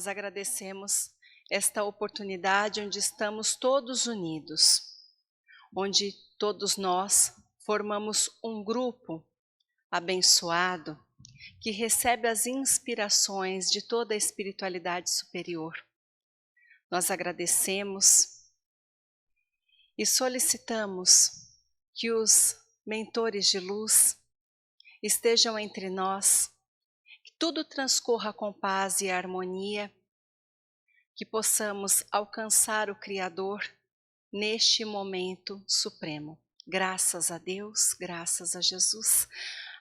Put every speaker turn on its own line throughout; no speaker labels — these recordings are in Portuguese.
nós agradecemos esta oportunidade onde estamos todos unidos, onde todos nós formamos um grupo abençoado que recebe as inspirações de toda a espiritualidade superior. Nós agradecemos e solicitamos que os mentores de luz estejam entre nós, que tudo transcorra com paz e harmonia, que possamos alcançar o Criador neste momento supremo. Graças a Deus, graças a Jesus.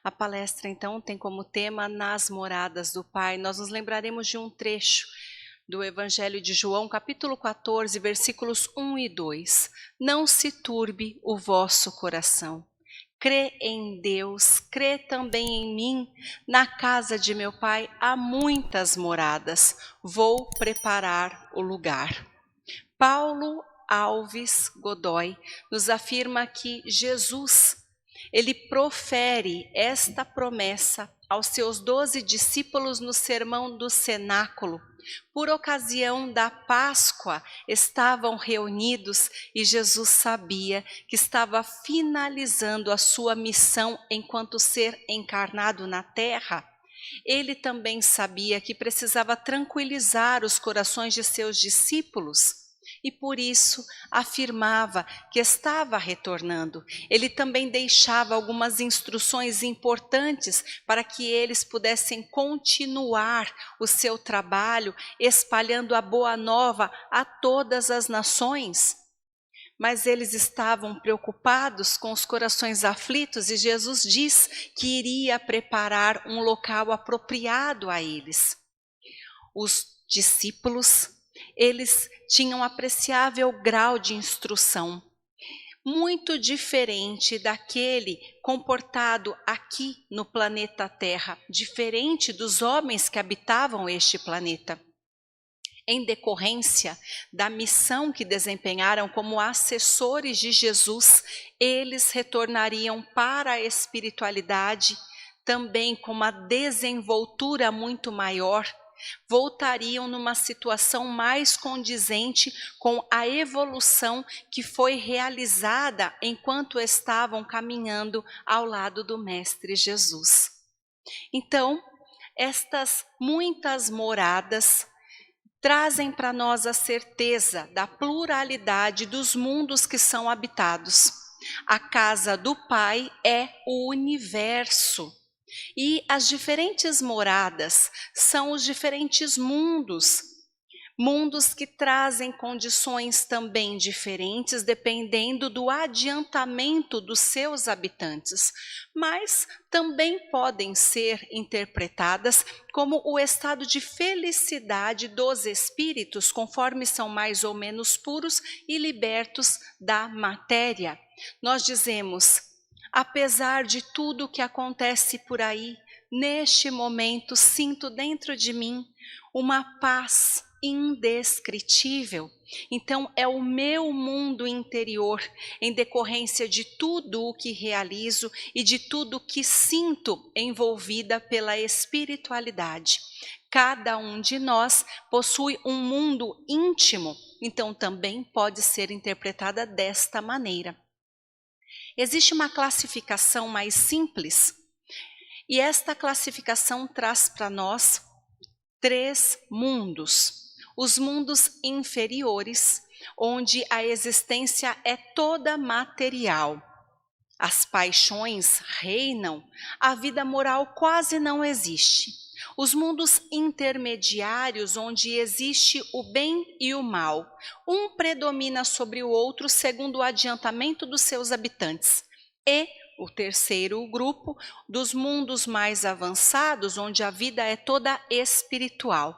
A palestra então tem como tema Nas Moradas do Pai. Nós nos lembraremos de um trecho do Evangelho de João, capítulo 14, versículos 1 e 2. Não se turbe o vosso coração. Crê em Deus, crê também em mim. Na casa de meu Pai há muitas moradas. Vou preparar o lugar. Paulo Alves Godoy nos afirma que Jesus, ele profere esta promessa aos seus 12 discípulos no sermão do cenáculo. Por ocasião da Páscoa, estavam reunidos e Jesus sabia que estava finalizando a sua missão enquanto ser encarnado na terra. Ele também sabia que precisava tranquilizar os corações de seus discípulos e por isso afirmava que estava retornando. Ele também deixava algumas instruções importantes para que eles pudessem continuar o seu trabalho, espalhando a boa nova a todas as nações. Mas eles estavam preocupados com os corações aflitos e Jesus diz que iria preparar um local apropriado a eles. Os discípulos, eles tinham apreciável grau de instrução, muito diferente daquele comportado aqui no planeta Terra, diferente dos homens que habitavam este planeta. Em decorrência da missão que desempenharam como assessores de Jesus, eles retornariam para a espiritualidade, também com uma desenvoltura muito maior, voltariam numa situação mais condizente com a evolução que foi realizada enquanto estavam caminhando ao lado do Mestre Jesus. Então, estas muitas moradas trazem para nós a certeza da pluralidade dos mundos que são habitados. A casa do Pai é o universo. E as diferentes moradas são os diferentes mundos. Mundos que trazem condições também diferentes, dependendo do adiantamento dos seus habitantes. Mas também podem ser interpretadas como o estado de felicidade dos espíritos, conforme são mais ou menos puros e libertos da matéria. Nós dizemos: apesar de tudo o que acontece por aí, neste momento sinto dentro de mim uma paz indescritível. Então é o meu mundo interior, em decorrência de tudo o que realizo e de tudo o que sinto, envolvida pela espiritualidade. Cada um de nós possui um mundo íntimo, então também pode ser interpretada desta maneira. Existe uma classificação mais simples, e esta classificação traz para nós 3 mundos. Os mundos inferiores, onde a existência é toda material. As paixões reinam, a vida moral quase não existe. Os mundos intermediários, onde existe o bem e o mal. Um predomina sobre o outro segundo o adiantamento dos seus habitantes. E o terceiro grupo, dos mundos mais avançados, onde a vida é toda espiritual.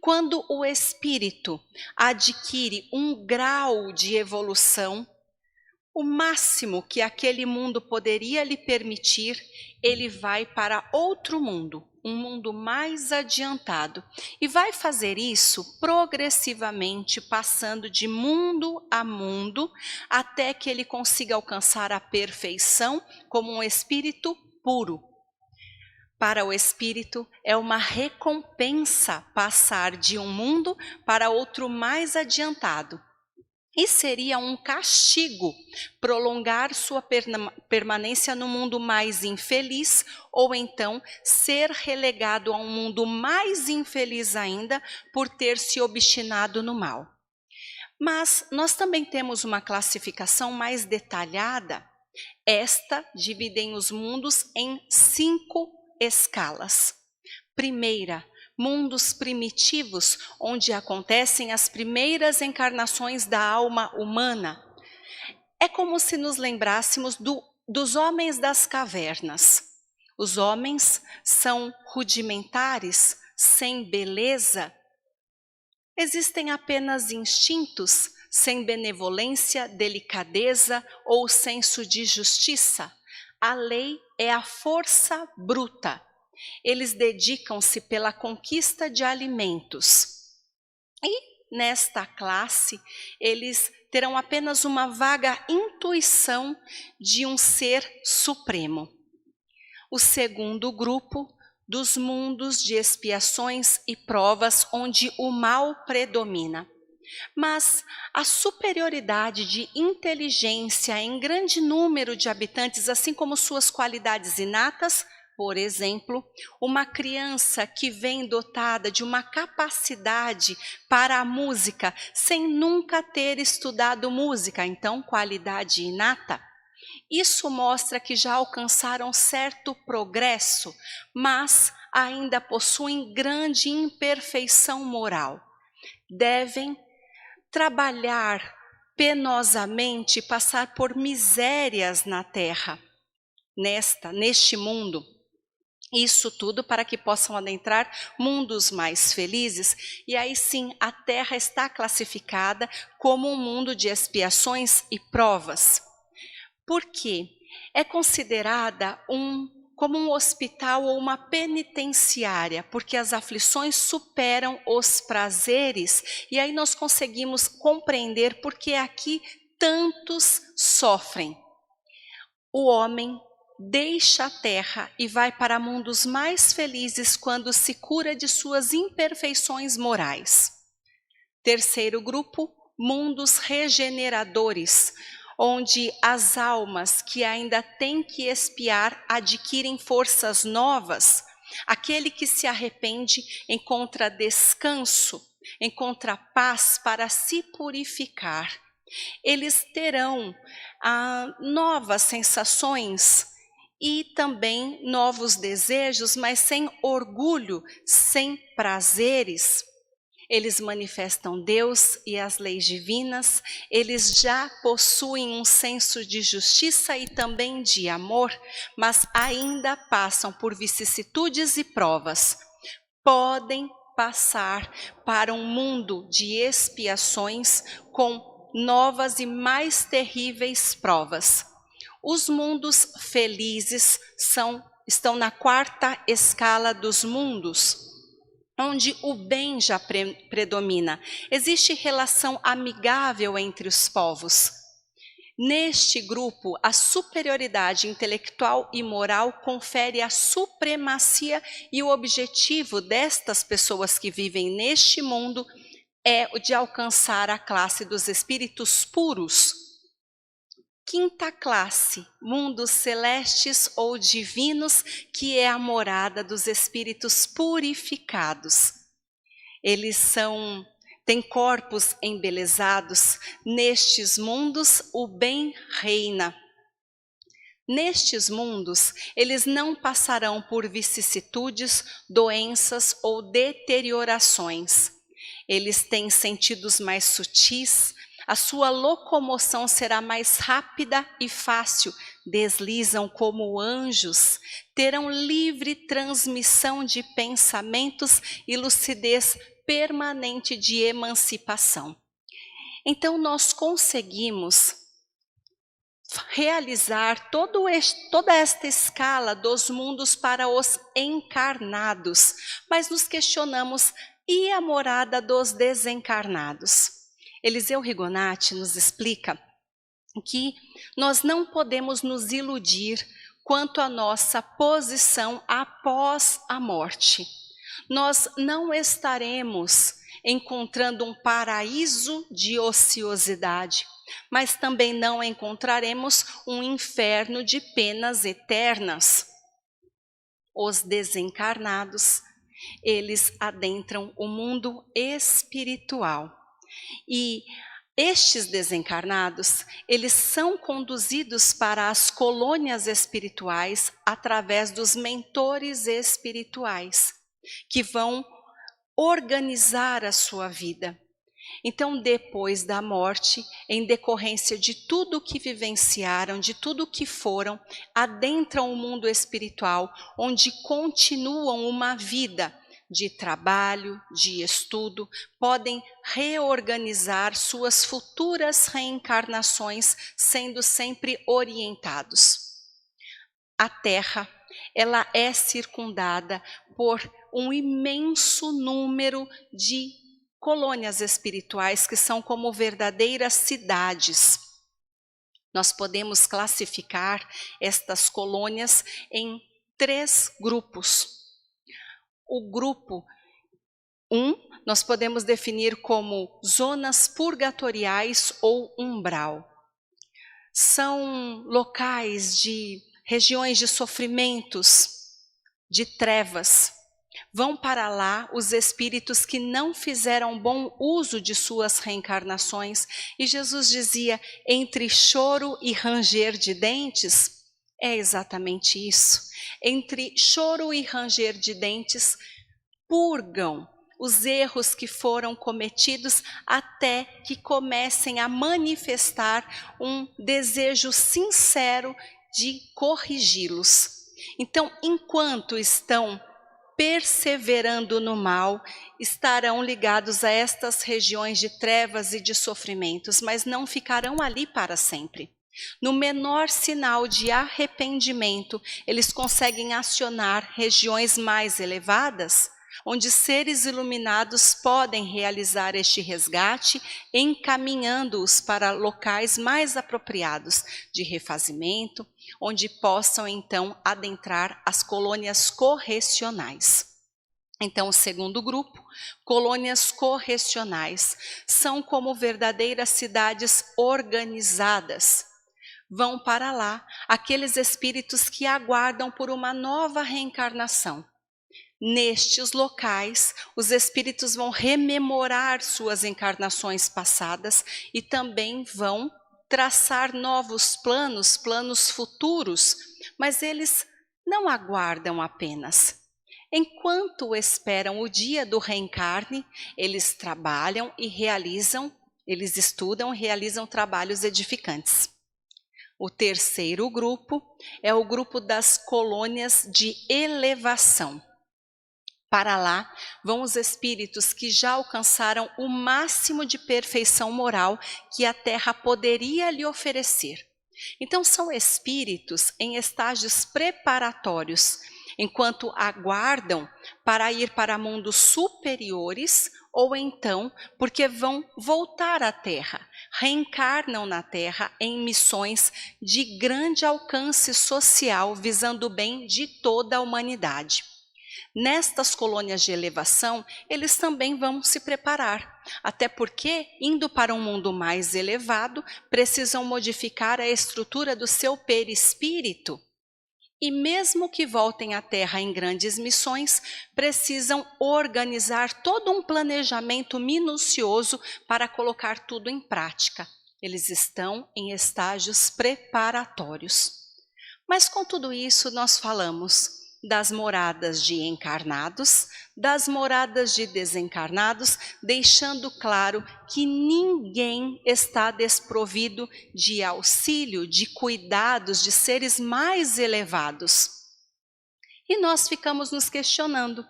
Quando o espírito adquire um grau de evolução, o máximo que aquele mundo poderia lhe permitir, ele vai para outro mundo, um mundo mais adiantado. E vai fazer isso progressivamente, passando de mundo a mundo, até que ele consiga alcançar a perfeição como um espírito puro. Para o espírito, é uma recompensa passar de um mundo para outro mais adiantado. E seria um castigo prolongar sua permanência no mundo mais infeliz, ou então ser relegado a um mundo mais infeliz ainda por ter se obstinado no mal. Mas nós também temos uma classificação mais detalhada. Esta dividem os mundos em 5 escalas. Primeira, mundos primitivos, onde acontecem as primeiras encarnações da alma humana. É como se nos lembrássemos dos homens das cavernas. Os homens são rudimentares, sem beleza. Existem apenas instintos, sem benevolência, delicadeza ou senso de justiça. A lei é a força bruta. Eles dedicam-se pela conquista de alimentos. E nesta classe, eles terão apenas uma vaga intuição de um ser supremo. O segundo grupo, dos mundos de expiações e provas onde o mal predomina. Mas a superioridade de inteligência em grande número de habitantes, assim como suas qualidades inatas, por exemplo, uma criança que vem dotada de uma capacidade para a música, sem nunca ter estudado música, então qualidade inata. Isso mostra que já alcançaram certo progresso, mas ainda possuem grande imperfeição moral. Devem trabalhar penosamente, passar por misérias na terra, neste mundo. Isso tudo para que possam adentrar mundos mais felizes. E aí sim, a terra está classificada como um mundo de expiações e provas. Por quê? É considerada como um hospital ou uma penitenciária, porque as aflições superam os prazeres, e aí nós conseguimos compreender por que aqui tantos sofrem. O homem deixa a terra e vai para mundos mais felizes quando se cura de suas imperfeições morais. Terceiro grupo, mundos regeneradores, onde as almas que ainda têm que expiar adquirem forças novas. Aquele que se arrepende encontra descanso, encontra paz para se purificar. Eles terão novas sensações e também novos desejos, mas sem orgulho, sem prazeres. Eles manifestam Deus e as leis divinas, eles já possuem um senso de justiça e também de amor, mas ainda passam por vicissitudes e provas. Podem passar para um mundo de expiações com novas e mais terríveis provas. Os mundos felizes estão na 4ª escala dos mundos, onde o bem já predomina. Existe relação amigável entre os povos. Neste grupo, a superioridade intelectual e moral confere a supremacia, e o objetivo destas pessoas que vivem neste mundo é o de alcançar a classe dos espíritos puros. 5ª classe, mundos celestes ou divinos, que é a morada dos espíritos purificados. Eles têm corpos embelezados. Nestes mundos, o bem reina. Nestes mundos, eles não passarão por vicissitudes, doenças ou deteriorações. Eles têm sentidos mais sutis. A sua locomoção será mais rápida e fácil, deslizam como anjos, terão livre transmissão de pensamentos e lucidez permanente de emancipação. Então nós conseguimos realizar toda esta escala dos mundos para os encarnados, mas nos questionamos, e a morada dos desencarnados? Eliseu Rigonati nos explica que nós não podemos nos iludir quanto à nossa posição após a morte. Nós não estaremos encontrando um paraíso de ociosidade, mas também não encontraremos um inferno de penas eternas. Os desencarnados, eles adentram o mundo espiritual. E estes desencarnados, eles são conduzidos para as colônias espirituais através dos mentores espirituais, que vão organizar a sua vida. Então, depois da morte, em decorrência de tudo o que vivenciaram, de tudo o que foram, adentram o mundo espiritual, onde continuam uma vida de trabalho, de estudo, podem reorganizar suas futuras reencarnações, sendo sempre orientados. A Terra, ela é circundada por um imenso número de colônias espirituais que são como verdadeiras cidades. Nós podemos classificar estas colônias em 3 grupos. O grupo 1, nós podemos definir como zonas purgatoriais ou umbral. São locais de regiões de sofrimentos, de trevas. Vão para lá os espíritos que não fizeram bom uso de suas reencarnações. E Jesus dizia, entre choro e ranger de dentes, é exatamente isso. Entre choro e ranger de dentes, purgam os erros que foram cometidos até que comecem a manifestar um desejo sincero de corrigi-los. Então, enquanto estão perseverando no mal, estarão ligados a estas regiões de trevas e de sofrimentos, mas não ficarão ali para sempre. No menor sinal de arrependimento, eles conseguem acionar regiões mais elevadas, onde seres iluminados podem realizar este resgate, encaminhando-os para locais mais apropriados de refazimento, onde possam então adentrar as colônias correcionais. Então, o segundo grupo, colônias correcionais, são como verdadeiras cidades organizadas. Vão para lá aqueles espíritos que aguardam por uma nova reencarnação. Nestes locais, os espíritos vão rememorar suas encarnações passadas e também vão traçar novos planos, planos futuros, mas eles não aguardam apenas. Enquanto esperam o dia do reencarne, eles trabalham e realizam, eles estudam e realizam trabalhos edificantes. O terceiro grupo é o grupo das colônias de elevação. Para lá vão os espíritos que já alcançaram o máximo de perfeição moral que a Terra poderia lhe oferecer. Então são espíritos em estágios preparatórios, enquanto aguardam para ir para mundos superiores, ou então porque vão voltar à Terra, reencarnam na Terra em missões de grande alcance social, visando o bem de toda a humanidade. Nestas colônias de elevação, eles também vão se preparar, até porque, indo para um mundo mais elevado, precisam modificar a estrutura do seu perispírito. E mesmo que voltem à Terra em grandes missões, precisam organizar todo um planejamento minucioso para colocar tudo em prática. Eles estão em estágios preparatórios. Mas com tudo isso nós falamos das moradas de encarnados, das moradas de desencarnados, deixando claro que ninguém está desprovido de auxílio, de cuidados de seres mais elevados. E nós ficamos nos questionando,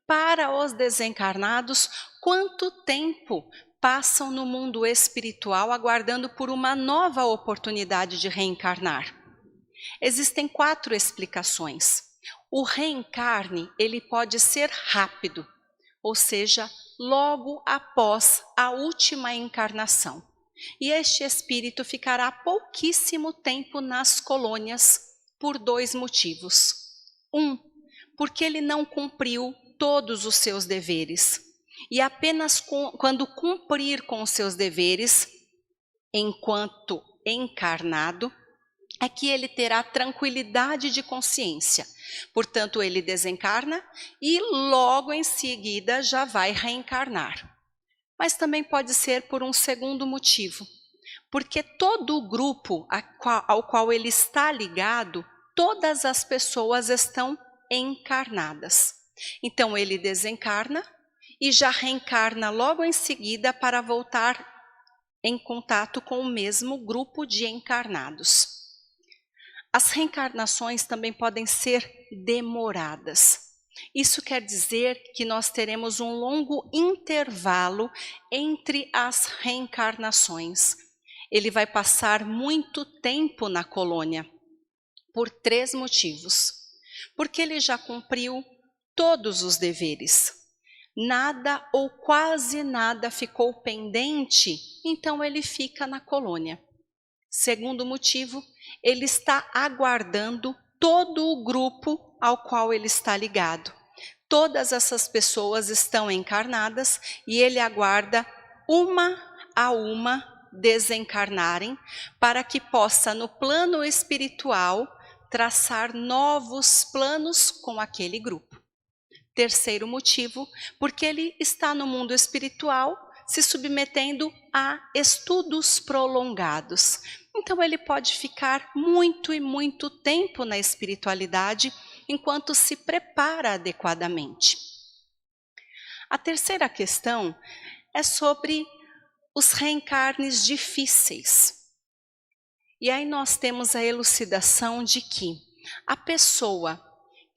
para os desencarnados, quanto tempo passam no mundo espiritual aguardando por uma nova oportunidade de reencarnar? Existem 4 explicações. O reencarne, ele pode ser rápido, ou seja, logo após a última encarnação. E este espírito ficará pouquíssimo tempo nas colônias, por 2 motivos. Porque ele não cumpriu todos os seus deveres. E apenas quando cumprir com os seus deveres, enquanto encarnado, é que ele terá tranquilidade de consciência. Portanto, ele desencarna e logo em seguida já vai reencarnar. Mas também pode ser por um segundo motivo. Porque todo o grupo ao qual ele está ligado, todas as pessoas estão encarnadas. Então ele desencarna e já reencarna logo em seguida para voltar em contato com o mesmo grupo de encarnados. As reencarnações também podem ser demoradas. Isso quer dizer que nós teremos um longo intervalo entre as reencarnações. Ele vai passar muito tempo na colônia, por 3 motivos. Porque ele já cumpriu todos os deveres. Nada ou quase nada ficou pendente, então ele fica na colônia. Segundo motivo, ele está aguardando todo o grupo ao qual ele está ligado. Todas essas pessoas estão encarnadas e ele aguarda uma a uma desencarnarem para que possa, no plano espiritual, traçar novos planos com aquele grupo. Terceiro motivo, porque ele está no mundo espiritual se submetendo a estudos prolongados. Então ele pode ficar muito e muito tempo na espiritualidade enquanto se prepara adequadamente. A terceira questão é sobre os reencarnes difíceis. E aí nós temos a elucidação de que a pessoa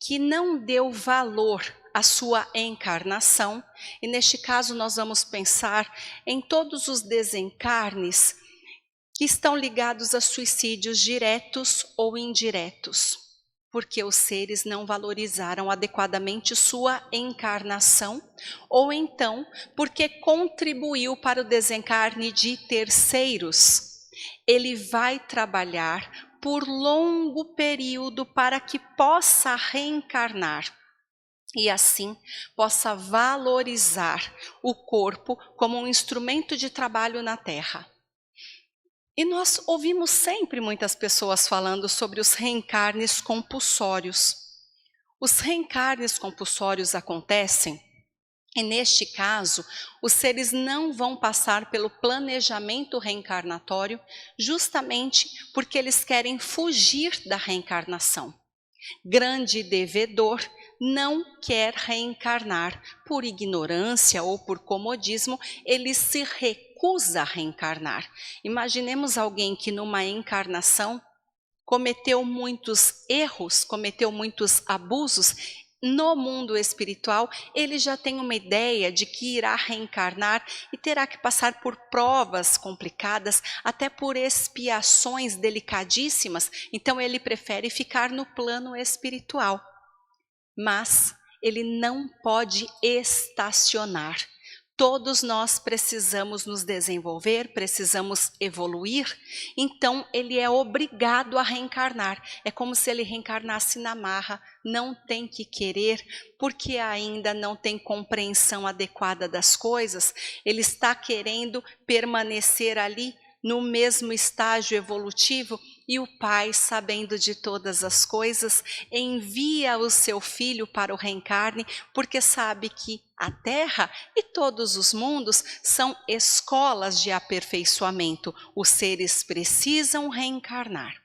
que não deu valor à sua encarnação, e neste caso nós vamos pensar em todos os desencarnes que estão ligados a suicídios diretos ou indiretos, porque os seres não valorizaram adequadamente sua encarnação, ou então porque contribuiu para o desencarne de terceiros. Ele vai trabalhar por longo período para que possa reencarnar e assim possa valorizar o corpo como um instrumento de trabalho na Terra. E nós ouvimos sempre muitas pessoas falando sobre os reencarnes compulsórios. Os reencarnes compulsórios acontecem e, neste caso, os seres não vão passar pelo planejamento reencarnatório justamente porque eles querem fugir da reencarnação. Grande devedor não quer reencarnar por ignorância ou por comodismo, ele se recusa a reencarnar. Imaginemos alguém que numa encarnação cometeu muitos erros, cometeu muitos abusos. No mundo espiritual, ele já tem uma ideia de que irá reencarnar e terá que passar por provas complicadas, até por expiações delicadíssimas, então ele prefere ficar no plano espiritual. Mas ele não pode estacionar. Todos nós precisamos nos desenvolver, precisamos evoluir, então ele é obrigado a reencarnar. É como se ele reencarnasse na marra, não tem que querer, porque ainda não tem compreensão adequada das coisas, ele está querendo permanecer ali no mesmo estágio evolutivo, e o Pai, sabendo de todas as coisas, envia o seu Filho para o reencarne, porque sabe que a Terra e todos os mundos são escolas de aperfeiçoamento. Os seres precisam reencarnar.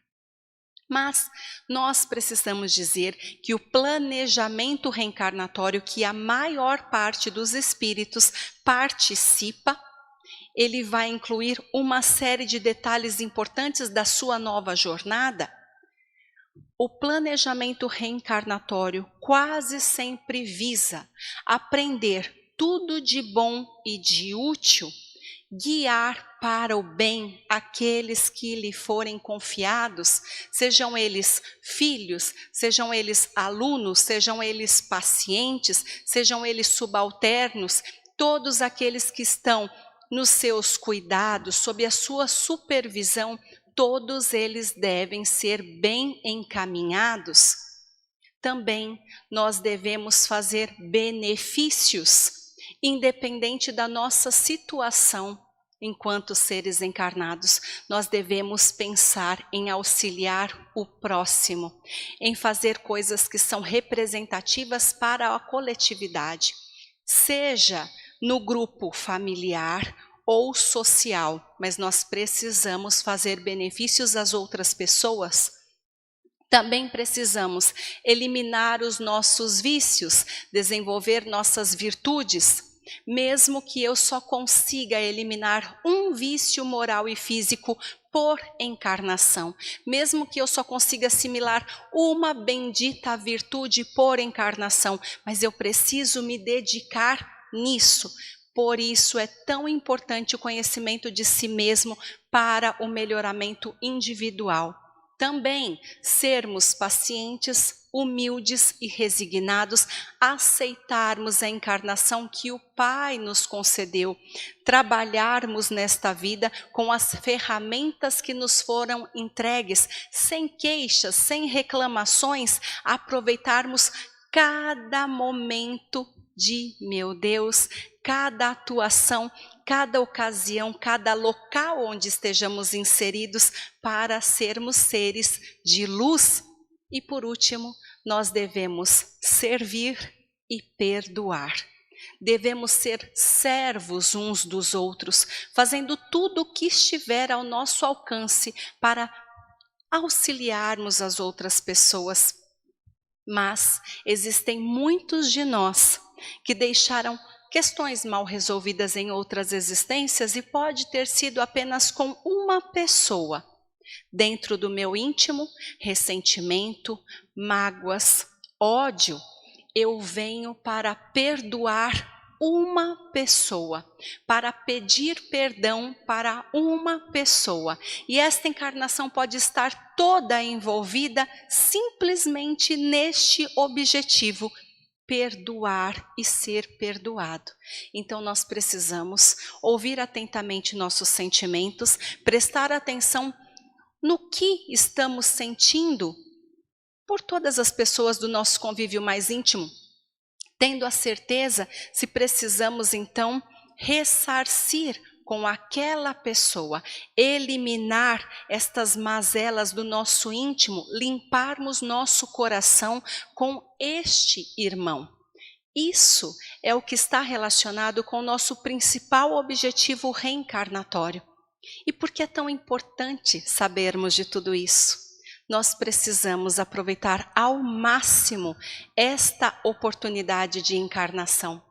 Mas nós precisamos dizer que o planejamento reencarnatório que a maior parte dos espíritos participa, ele vai incluir uma série de detalhes importantes da sua nova jornada. O planejamento reencarnatório quase sempre visa aprender tudo de bom e de útil, guiar para o bem aqueles que lhe forem confiados, sejam eles filhos, sejam eles alunos, sejam eles pacientes, sejam eles subalternos, todos aqueles que estão nos seus cuidados, sob a sua supervisão, todos eles devem ser bem encaminhados, também nós devemos fazer benefícios, independente da nossa situação enquanto seres encarnados. Nós devemos pensar em auxiliar o próximo, em fazer coisas que são representativas para a coletividade, seja no grupo familiar ou social, mas nós precisamos fazer benefícios às outras pessoas. Também precisamos eliminar os nossos vícios, desenvolver nossas virtudes, mesmo que eu só consiga eliminar um vício moral e físico por encarnação, mesmo que eu só consiga assimilar uma bendita virtude por encarnação, mas eu preciso me dedicar nisso. Por isso é tão importante o conhecimento de si mesmo para o melhoramento individual. Também sermos pacientes, humildes e resignados, aceitarmos a encarnação que o Pai nos concedeu, trabalharmos nesta vida com as ferramentas que nos foram entregues, sem queixas, sem reclamações, aproveitarmos cada momento de, meu Deus, cada atuação, cada ocasião, cada local onde estejamos inseridos para sermos seres de luz. E por último, nós devemos servir e perdoar. Devemos ser servos uns dos outros, fazendo tudo o que estiver ao nosso alcance para auxiliarmos as outras pessoas. Mas existem muitos de nós que deixaram questões mal resolvidas em outras existências e pode ter sido apenas com uma pessoa. Dentro do meu íntimo, ressentimento, mágoas, ódio, eu venho para perdoar uma pessoa, para pedir perdão para uma pessoa. E esta encarnação pode estar toda envolvida simplesmente neste objetivo: perdoar e ser perdoado. Então nós precisamos ouvir atentamente nossos sentimentos, prestar atenção no que estamos sentindo por todas as pessoas do nosso convívio mais íntimo, tendo a certeza se precisamos então ressarcir com aquela pessoa, eliminar estas mazelas do nosso íntimo, limparmos nosso coração com este irmão. Isso é o que está relacionado com o nosso principal objetivo reencarnatório. E por que é tão importante sabermos de tudo isso? Nós precisamos aproveitar ao máximo esta oportunidade de encarnação.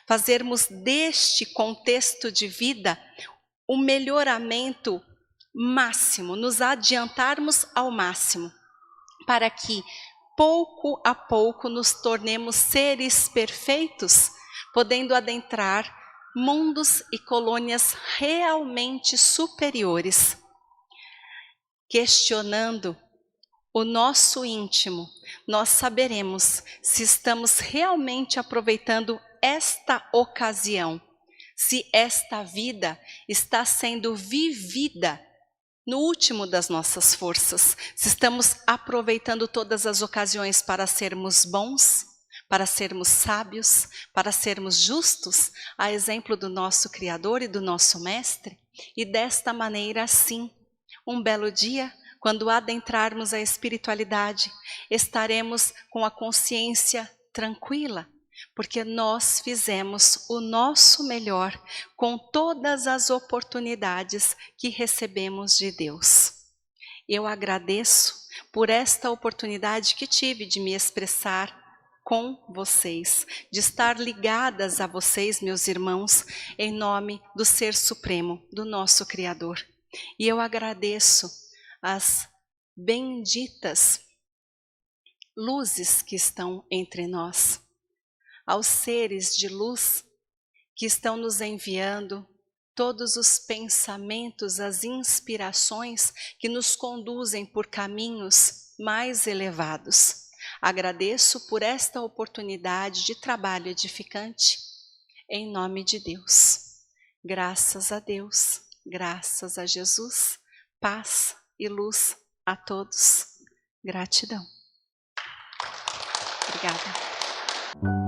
Fazermos deste contexto de vida o melhoramento máximo, nos adiantarmos ao máximo, para que pouco a pouco nos tornemos seres perfeitos, podendo adentrar mundos e colônias realmente superiores. Questionando o nosso íntimo, nós saberemos se estamos realmente aproveitando esta ocasião, se esta vida está sendo vivida no último das nossas forças, se estamos aproveitando todas as ocasiões para sermos bons, para sermos sábios, para sermos justos, a exemplo do nosso Criador e do nosso Mestre. E desta maneira, sim, um belo dia, quando adentrarmos a espiritualidade, estaremos com a consciência tranquila, porque nós fizemos o nosso melhor com todas as oportunidades que recebemos de Deus. Eu agradeço por esta oportunidade que tive de me expressar com vocês, de estar ligadas a vocês, meus irmãos, em nome do Ser Supremo, do nosso Criador. E eu agradeço as benditas luzes que estão entre nós, aos seres de luz que estão nos enviando todos os pensamentos, as inspirações que nos conduzem por caminhos mais elevados. Agradeço por esta oportunidade de trabalho edificante, em nome de Deus. Graças a Deus, graças a Jesus, paz, e luz a todos. Gratidão. Obrigada.